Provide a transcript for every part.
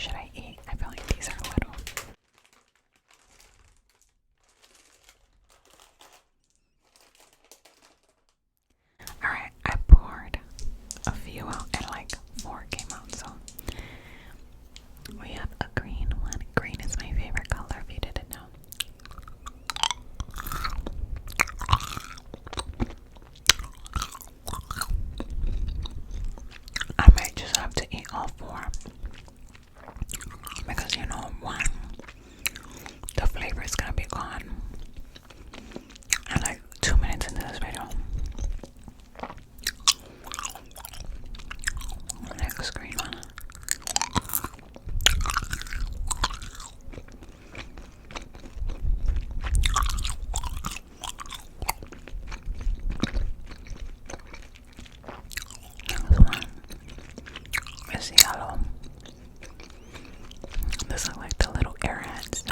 should I eat? I feel like these are little. Alright, I poured a few out and like 4 came out, so we have a green one. Green is my favorite color if you didn't know. I might just have to eat all 4 because you know, one, the flavor is gonna be gone in like 2 minutes into this video. Next green one. This one is yellow. This look like the little airheads.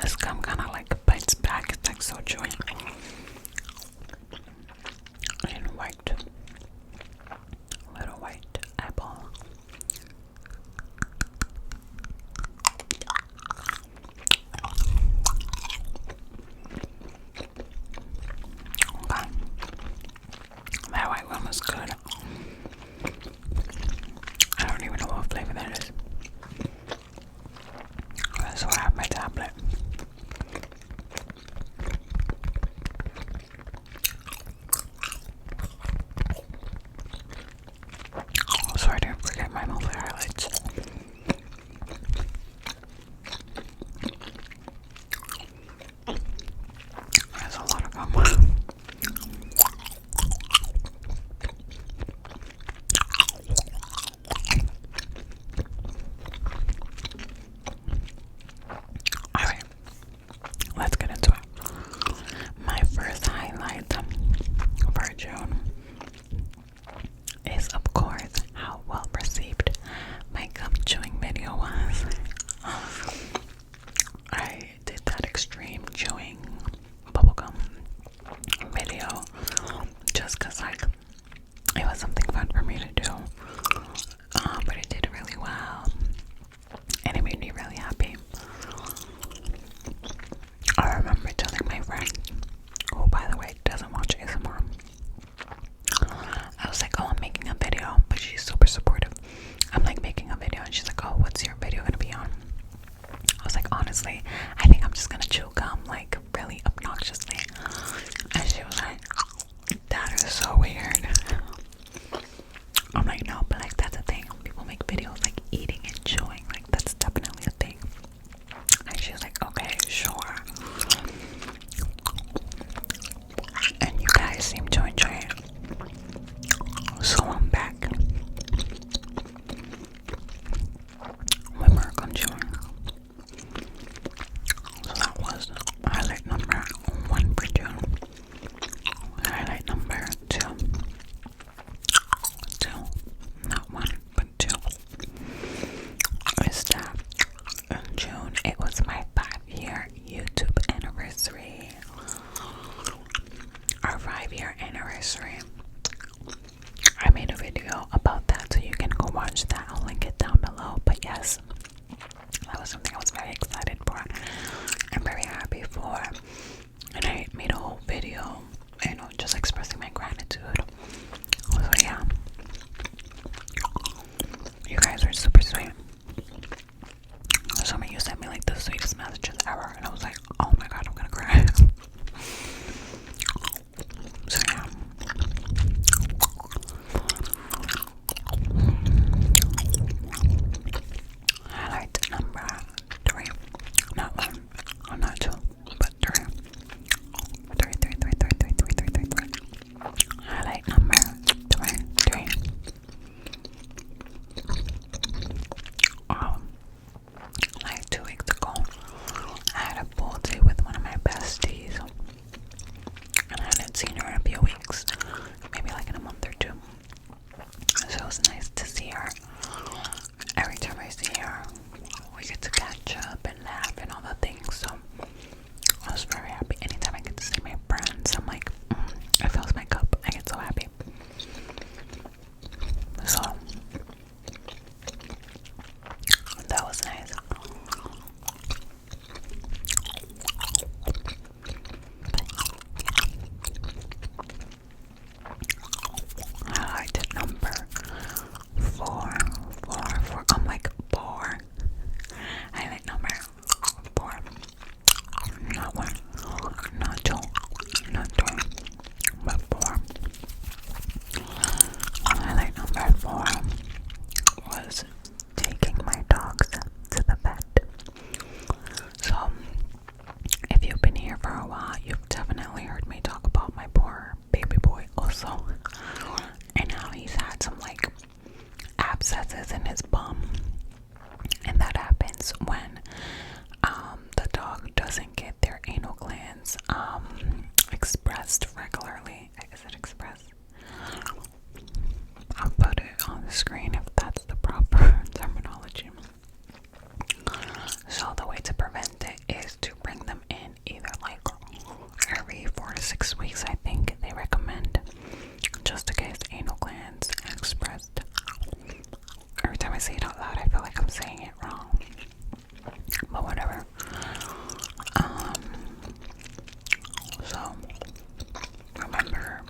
This gum kind of like bites back. It's like so chewy. And white, little white apple. Okay. That white one was good. I don't even know what flavor that is. So I have my tablet. So I didn't forget my movie highlights. There's a lot of gum. Alright, let's get into it. My first highlight for June is, of course, how well received my gum chewing video was. I did that extreme chewing bubblegum video just because like it was something fun for me to do, but it did really well and it made me really happy. I remember telling my friend, who by the way doesn't watch ASMR, I was like, oh, I'm making a video, but she's super supportive. I'm like making a video and she's like, oh, what's your video gonna be on? I was like, honestly, I think I'm just gonna chew gum like really obnoxiously. And she was like, that is so weird. I'm like, no, but like that's a thing. People make videos like eating and chewing, like that's definitely a thing. And she was like, okay, sure. And you guys seem to enjoy it. So I'm back with more gum chewing. So that was highlight number 1 for June. Highlight number 2. Not 1, but 2. Is that in June it was my 5-year YouTube anniversary. Our 5-year anniversary. I made a video about that, so you can go watch that. I'll link it down below. But yes, that was something I was very excited for. I'm very happy for. And I made a whole video, you know, just expressing my gratitude. So yeah, you guys are super sweet. Some of you sent me like the sweetest messages ever, and I was like, oh my god, I'm gonna cry. So yeah, expressed regularly. Is it expressed? I'll put it on the screen if that's the proper terminology. So the way to prevent it is to bring them in either like every 4 to 6 weeks, I think they recommend, just in case anal glands expressed. Every time I say it out loud, I feel like I'm saying it wrong, but whatever. So remember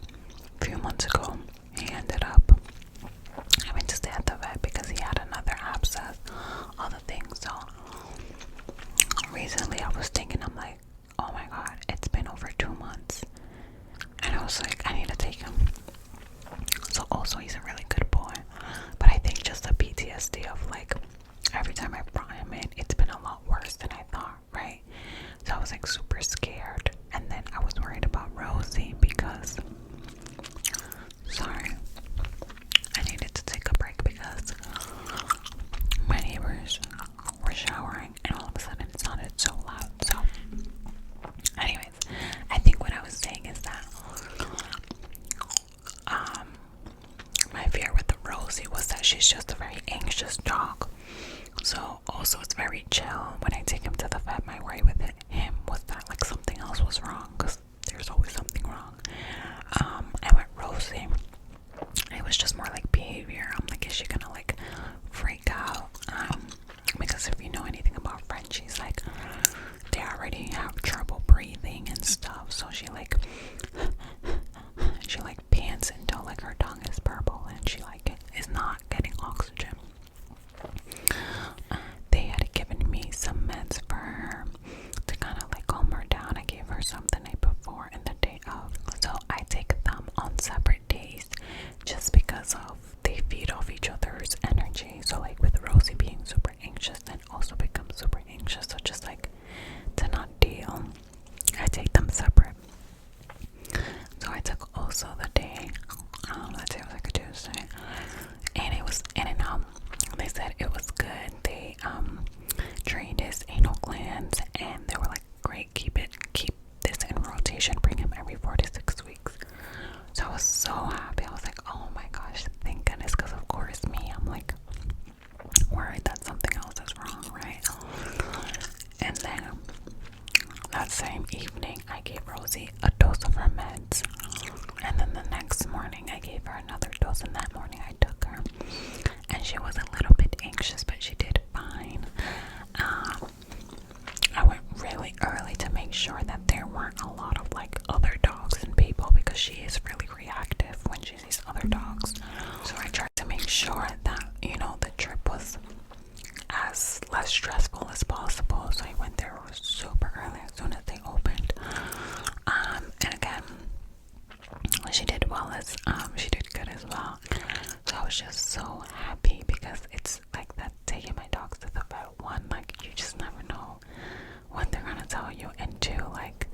a few months ago he ended up having to stay at the vet because he had another abscess, other things. So recently I was thinking, I'm like, oh my god, it's been over 2 months, and I was like, I need to take him. So also he's a really good boy, but I think just the PTSD of like every time I brought him in, it's been a lot worse than I thought, right? So I was like super scared, and then I was worried about Rosie because, sorry, I needed to take a break because my neighbors were showering and all of a sudden it sounded so loud. So anyways, I think what I was saying is that my fear with the Rosie was that she's just a very anxious dog. So also it's very chill. When I take him to the vet, my worry with him was that like something else was wrong, because there's always something wrong. And with Rosie, it was just more like behavior. I'm like, is she gonna like freak out? Because if you know anything about Frenchies, like they already have trouble breathing and stuff. So she like pants until like her tongue is purple and she like is not getting oxygen. They had given me some meds for her to kind of like calm her down. I gave her some the night before and the day of. So I take them on separate days just because of they feed off each other's energy. So like with Rosie being super anxious and also becomes super anxious. So just like to not deal, I take them separate. So I took also the day, let's say it was like a Tuesday, and it was in and out. They said it was good. They drained his anal glands and they were like, great, keep this in rotation, bring him every 4 to 6 weeks. So I was so happy. I was like, oh my gosh, thank goodness, because of course me, I'm like worried that something else is wrong, right? And then that same evening I gave Rosie a dose of her meds, and then the next morning I gave her another dose, and that morning I took her and she was a little bit anxious, but she did fine. I went really early to make sure that there weren't a lot of like other dogs and people, because she is really reactive when she sees other dogs. So I tried to make sure that, you know, the trip was as less stressful as possible. So I went there super early as soon as they opened. And again, she did well, as she did good as well. So I was just so happy, because it's like that taking my dogs to the vet. One, like you just never know what they're gonna tell you, and two, like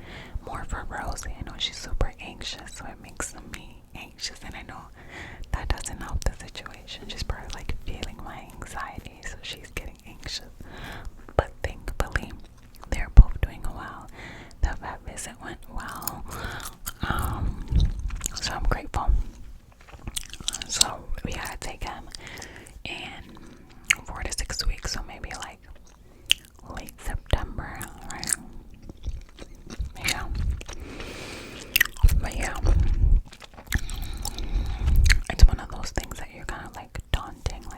more for Rosie, I know she's super anxious, so it makes me anxious, and I know that doesn't help the situation. She's probably like feeling my anxiety, so she's getting anxious. But thankfully they're both doing well. The vet visit went well, so I'm grateful. So we gotta take him in 4 to 6 weeks, so maybe like late September, right? Yeah. But yeah, it's one of those things that you're kind of like daunting, like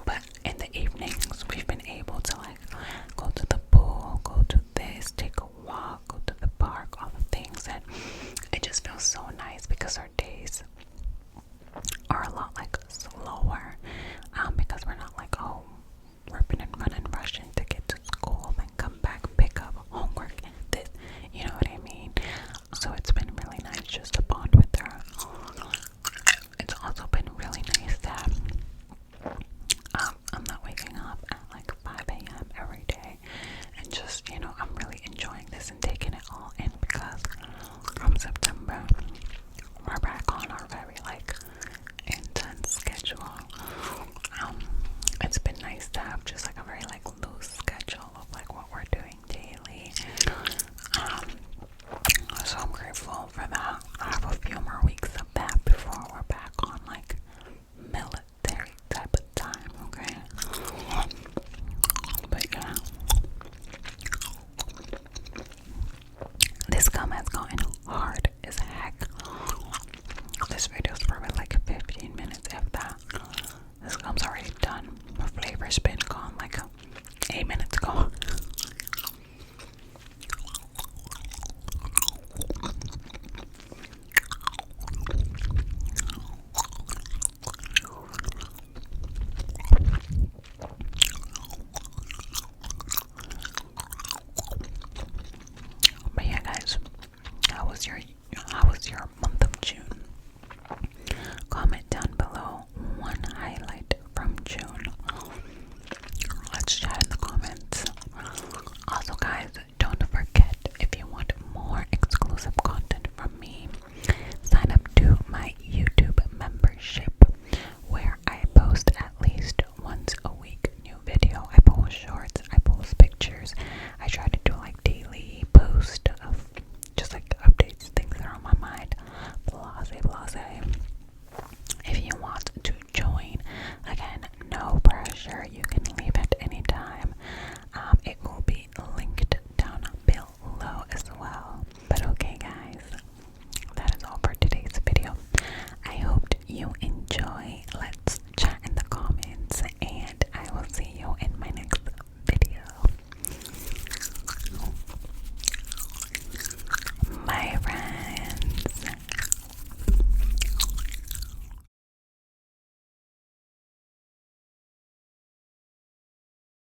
but in the evenings we've been able to like go to the pool, go to this, take a walk, go to the park, all the things, and it just feels so nice because our days are a lot like slower, because we're not like, oh, ripping and running, rushing to get to school, then come back, pick up homework, and this, you know what I mean? So it's been really nice just to bond with her. It's also been really nice that I'm not waking up at like 5 a.m. every day, and just, you know, I'm really enjoying this and taking it all in, because from September we're back on our very like intense schedule. It's been nice to have just like a very like loose schedule of like what we're doing daily. So I'm grateful for that. I have a few more weeks of that before we're back on like military type of time, okay? But yeah, this gum has gotten hard as heck. This video's probably like 15 minutes if that. This gum's already done. The flavor's been gone like 8 minutes ago. But yeah, guys, how was your month of June? Comment down below one highlight from June. Let's chat in the comments. Also, guys, don't forget, if you want more exclusive content from me, sign up to my YouTube membership, where I post at least once a week new video. I post shorts, I post pictures. I try to do like daily post of just like updates, things that are on my mind. Blase. If you want to join, again, no pressure. You can